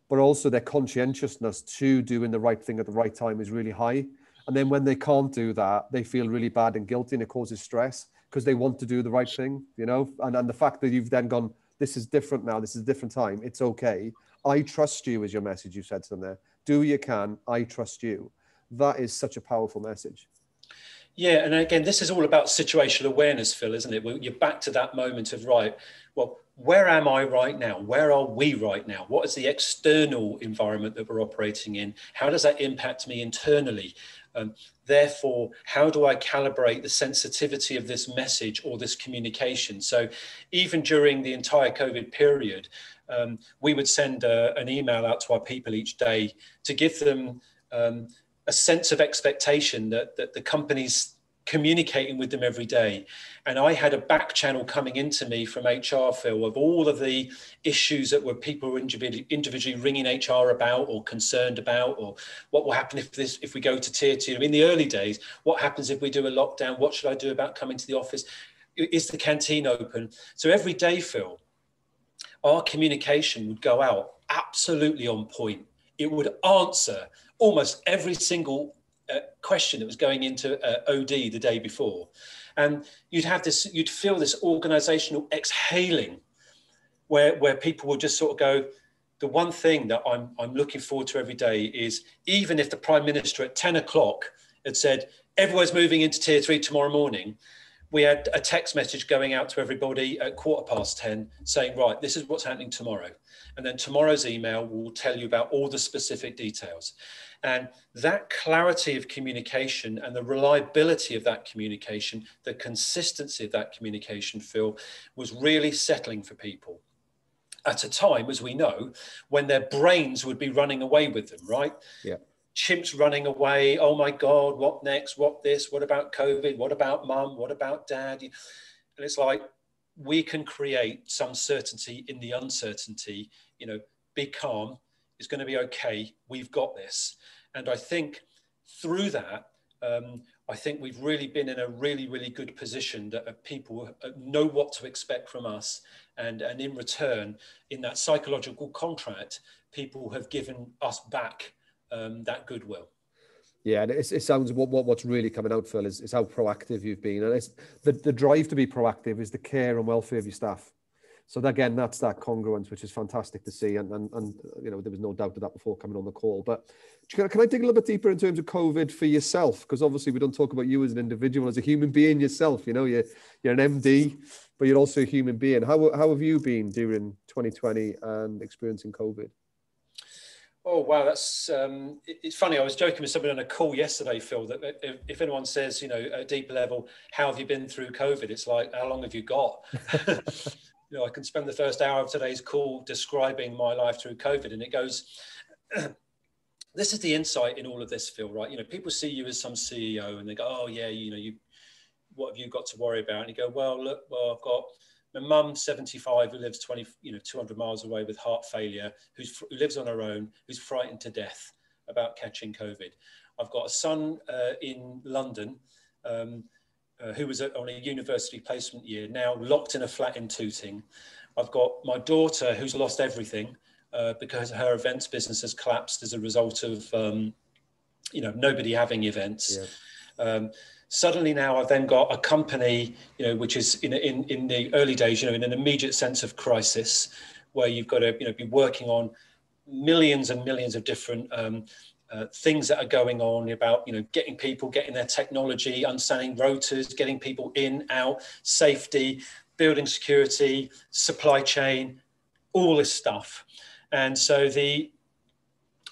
But also their conscientiousness to doing the right thing at the right time is really high. And then when they can't do that, they feel really bad and guilty, and it causes stress because they want to do the right thing, And the fact that you've then gone, this is different now, this is a different time, it's okay. I trust you is your message you said to them there. Do what you can, I trust you. That is such a powerful message. Yeah, and again, this is all about situational awareness, Phil, isn't it? You're back to that moment of, right, well, where am I right now? Where are we right now? What is the external environment that we're operating in? How does that impact me internally? Therefore, how do I calibrate the sensitivity of this message or this communication? So even during the entire COVID period, we would send an email out to our people each day to give them a sense of expectation that the company's communicating with them every day. And I had a back channel coming into me from HR, Phil, of all of the issues that were people individually ringing HR about or concerned about, or what will happen if we go to tier 2. In the early days, what happens if we do a lockdown? What should I do about coming to the office? Is the canteen open? So every day, Phil, our communication would go out absolutely on point. It would answer almost every single question that was going into OD the day before. And you'd feel this organizational exhaling where people would just sort of go, the one thing that I'm looking forward to every day is, even if the Prime Minister at 10 o'clock had said, everyone's moving into tier 3 tomorrow morning, we had a text message going out to everybody at 10:15 saying, right, this is what's happening tomorrow. And then tomorrow's email will tell you about all the specific details. And that clarity of communication and the reliability of that communication, the consistency of that communication, Phil, was really settling for people at a time, as we know, when their brains would be running away with them, right? Yeah. Chimps running away. Oh my God, what next? What this? What about COVID? What about mum? What about dad? And it's like, we can create some certainty in the uncertainty. Be calm. It's going to be okay. We've got this. And I think through that, I think we've really been in a really, really good position that people know what to expect from us. And in return, in that psychological contract, people have given us back that goodwill. Yeah, and it sounds what's really coming out, Phil, is how proactive you've been. And it's the drive to be proactive is the care and welfare of your staff. So again, that's that congruence, which is fantastic to see. And you know, there was no doubt of that before coming on the call. But can I dig a little bit deeper in terms of COVID for yourself? Because obviously we don't talk about you as an individual, as a human being yourself. You know, you're an MD, but you're also a human being. How have you been during 2020 and experiencing COVID? Oh, wow. That's it's funny. I was joking with somebody on a call yesterday, Phil, that if anyone says, you know, at a deeper level, how have you been through COVID? It's like, how long have you got? You know, I can spend the first hour of today's call describing my life through COVID, and it goes, this is the insight in all of this, Phil, right? You know, people see you as some CEO and they go, oh yeah, you know, what have you got to worry about? And you go, well, look, I've got my mum, 75, who lives 200 miles away with heart failure, who lives on her own, who's frightened to death about catching COVID. I've got a son in London, who was on a university placement year, now locked in a flat in Tooting. I've got my daughter who's lost everything because her events business has collapsed as a result of, you know, nobody having events. Yeah. Suddenly now I've then got a company, you know, which is in the early days, you know, in an immediate sense of crisis, where you've got to, you know, be working on millions and millions of different things that are going on about, you know, getting their technology, understanding rotors, getting people in, out, safety, building security, supply chain, all this stuff. And so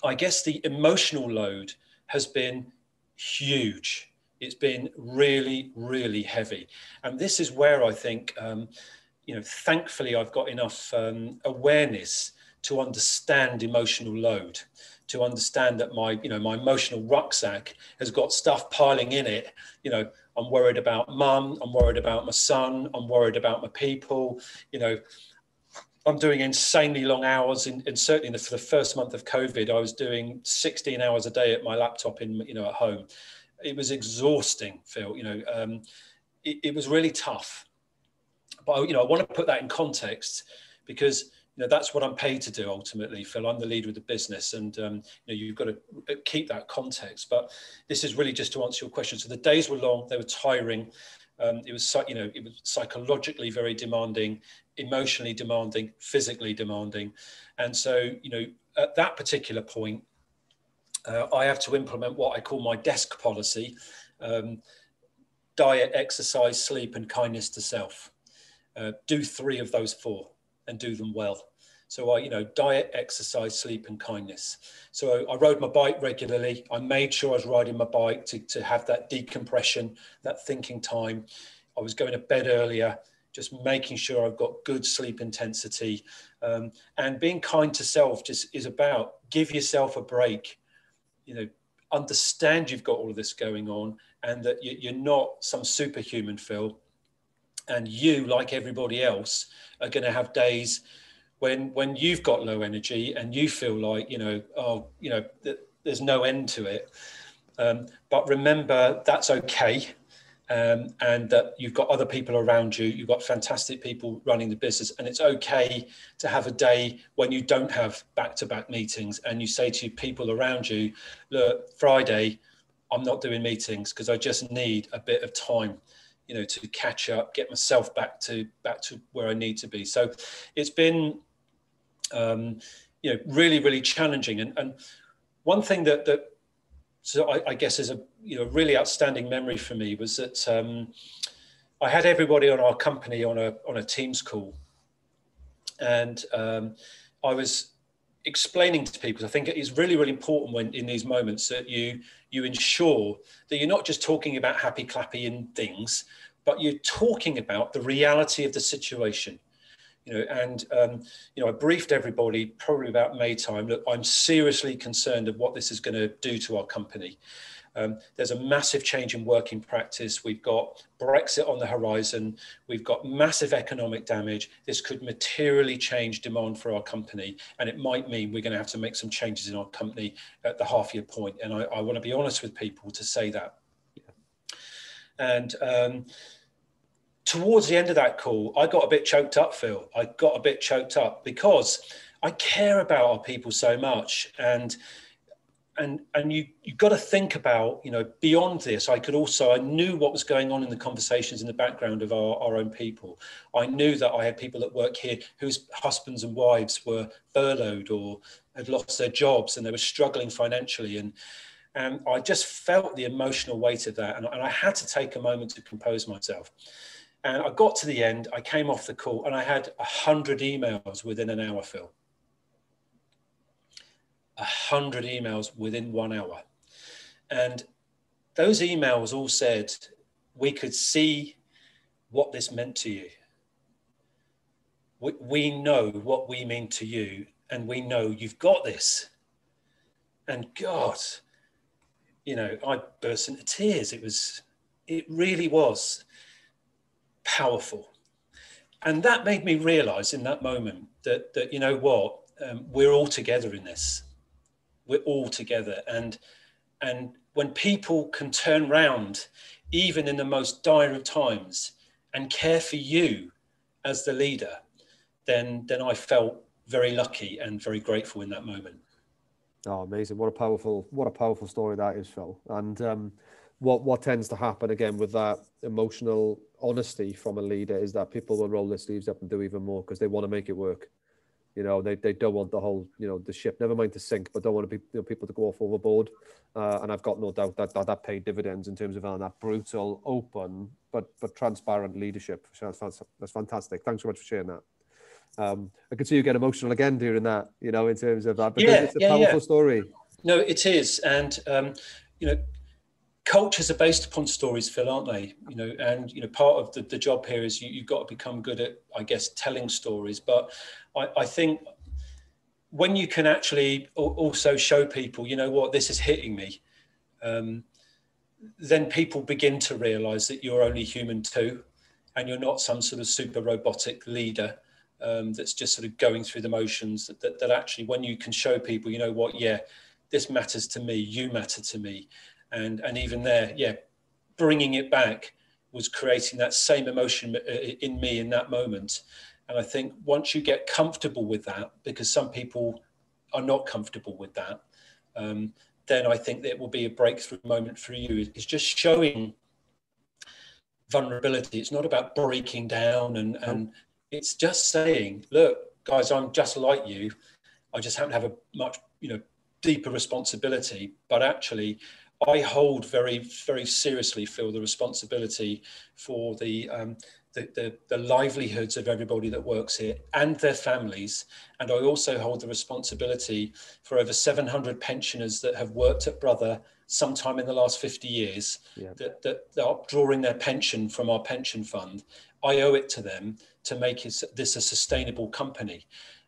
I guess the emotional load has been huge. It's been really, really heavy. And this is where I think, you know, thankfully I've got enough awareness to understand emotional load, to understand that my emotional rucksack has got stuff piling in it. You know, I'm worried about mum, I'm worried about my son, I'm worried about my people. You know, I'm doing insanely long hours, and certainly for the first month of COVID, I was doing 16 hours a day at my laptop at home. It was exhausting, Phil. You know, it was really tough. But you know, I want to put that in context because, you know, that's what I'm paid to do ultimately, Phil. I'm the leader of the business, and you know, you've got to keep that context. But this is really just to answer your question. So the days were long, they were tiring. It was psychologically very demanding, emotionally demanding, physically demanding, and so, you know, at that particular point, I have to implement what I call my desk policy: diet, exercise, sleep, and kindness to self. Do 3 of those 4 and do them well. So diet, exercise, sleep, and kindness. So I rode my bike regularly. I made sure I was riding my bike to have that decompression, that thinking time. I was going to bed earlier, just making sure I've got good sleep intensity. And being kind to self just is about give yourself a break. You know, understand you've got all of this going on and that you're not some superhuman, Phil. And you, like everybody else, are going to have days when you've got low energy and you feel like, there's no end to it. But remember, that's okay. And that you've got other people around you. You've got fantastic people running the business. And it's okay to have a day when you don't have back-to-back meetings and you say to people around you, look, Friday, I'm not doing meetings because I just need a bit of time, you know, to catch up, get myself back to where I need to be. So it's been, really, really challenging. And one thing so I guess is a really outstanding memory for me was that I had everybody on our company on a Teams call, and I was explaining to people. I think it is really, really important when in these moments that you ensure that you're not just talking about happy clappy and things, but you're talking about the reality of the situation. I briefed everybody probably about May time. Look, I'm seriously concerned of what this is going to do to our company. There's a massive change in working practice. We've got Brexit on the horizon. We've got massive economic damage. This could materially change demand for our company, and it might mean we're going to have to make some changes in our company at the half-year point. And I want to be honest with people to say that. And towards the end of that call, I got a bit choked up, Phil. I got a bit choked up because I care about our people so much. And you've got to think about, beyond this. I knew what was going on in the conversations in the background of our own people. I knew that I had people at work here whose husbands and wives were furloughed or had lost their jobs and they were struggling financially. And I just felt the emotional weight of that. And I had to take a moment to compose myself. And I got to the end, I came off the call and I had 100 emails within an hour, Phil. 100 emails within 1 hour. And those emails all said, we could see what this meant to you. We know what we mean to you, and we know you've got this. And God, I burst into tears. It really was powerful. And that made me realize in that moment that you know what, we're all together in this. We're all together. And when people can turn round, even in the most dire of times, and care for you as the leader, then I felt very lucky and very grateful in that moment. Oh, amazing. What a powerful story that is, Phil. And what tends to happen again with that emotional honesty from a leader is that people will roll their sleeves up and do even more because they want to make it work. They don't want the whole, the ship, never mind to sink, but don't want people to go off overboard. And I've got no doubt that paid dividends in terms of that brutal, open, but transparent leadership. So that's fantastic. Thanks so much for sharing that. I could see you get emotional again during that, in terms of that, because it's a powerful story. No, it is. And, cultures are based upon stories, Phil, aren't they? And part of the job here is you've got to become good at, I guess, telling stories. But I think when you can actually also show people, this is hitting me, then people begin to realize that you're only human too, and you're not some sort of super robotic leader that's just sort of going through the motions. That actually, when you can show people, this matters to me, you matter to me. And even there, bringing it back was creating that same emotion in me in that moment. And I think once you get comfortable with that, because some people are not comfortable with that, then I think that it will be a breakthrough moment for you. It's just showing vulnerability. It's not about breaking down and it's just saying, look, guys, I'm just like you. I just happen to have a much, deeper responsibility, but actually I hold very, very seriously, Phil, the responsibility for the livelihoods of everybody that works here and their families. And I also hold the responsibility for over 700 pensioners that have worked at Brother sometime in the last 50 years, that are drawing their pension from our pension fund. I owe it to them to make this a sustainable company.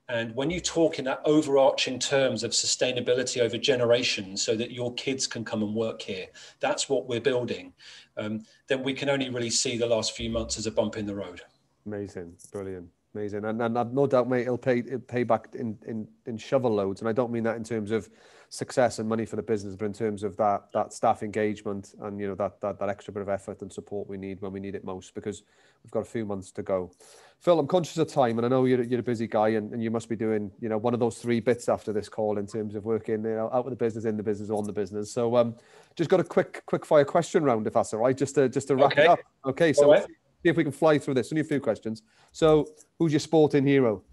And when you talk in that overarching terms of sustainability over generations so that your kids can come and work here, that's what we're building, then we can only really see the last few months as a bump in the road. Amazing, brilliant, amazing. And I've no doubt, mate, it'll pay back in shovel loads. And I don't mean that in terms of success and money for the business, but in terms of that staff engagement and, that extra bit of effort and support we need when we need it most, because we've got a few months to go. Phil, I'm conscious of time, and I know you're a busy guy, and you must be doing, one of those 3 bits after this call in terms of working, out of the business, in the business, on the business. So, just got a quick fire question round, if that's all right, just to wrap it up. Okay, so let's see if we can fly through this. Only a few questions. So, who's your sporting hero?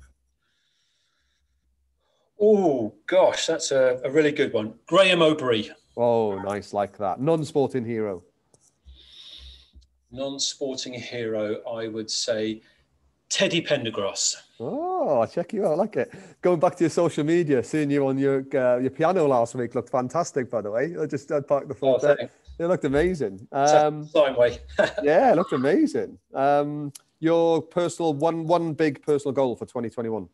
Oh gosh, that's a really good one. Graham O'Brien. Oh, nice, like that. Non-sporting hero. Non-sporting hero, I would say Teddy Pendergrass. Oh, I'll check you out. I like it. Going back to your social media, seeing you on your piano last week looked fantastic, by the way. I just parked the thought there. It looked amazing. Steinway. Yeah, it looked amazing. Your personal one big personal goal for 2021.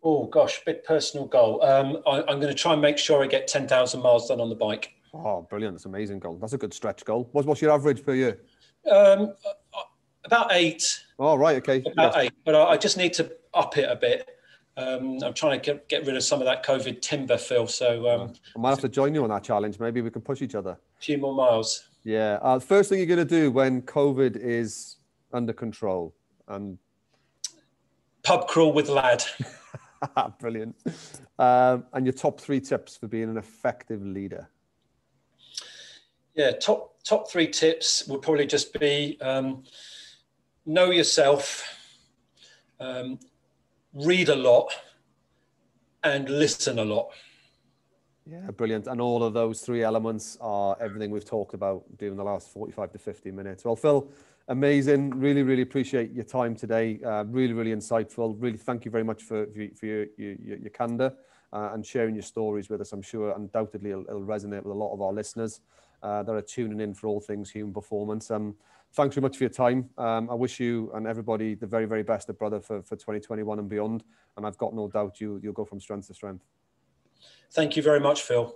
Oh gosh, big personal goal. I'm going to try and make sure I get 10,000 miles done on the bike. Oh, brilliant. That's an amazing goal. That's a good stretch goal. What's your average per year? About 8. Oh, right. Okay. About 8. But I just need to up it a bit. I'm trying to get rid of some of that COVID timber, Phil. So I might have to join you on that challenge. Maybe we can push each other. A few more miles. Yeah. First thing you're going to do when COVID is under control? And pub crawl with lad. Brilliant. And your top 3 tips for being an effective leader? Yeah, top 3 tips would probably just be know yourself, read a lot, and listen a lot. Yeah, brilliant. And all of those 3 elements are everything we've talked about during the last 45 to 50 minutes. Well, Phil, amazing. Really, really appreciate your time today. Really, really insightful. Really, thank you very much for your candor and sharing your stories with us. I'm sure undoubtedly it'll resonate with a lot of our listeners that are tuning in for all things human performance. Thanks very much for your time. I wish you and everybody the very, very best of Brother for 2021 and beyond. And I've got no doubt you'll go from strength to strength. Thank you very much, Phil.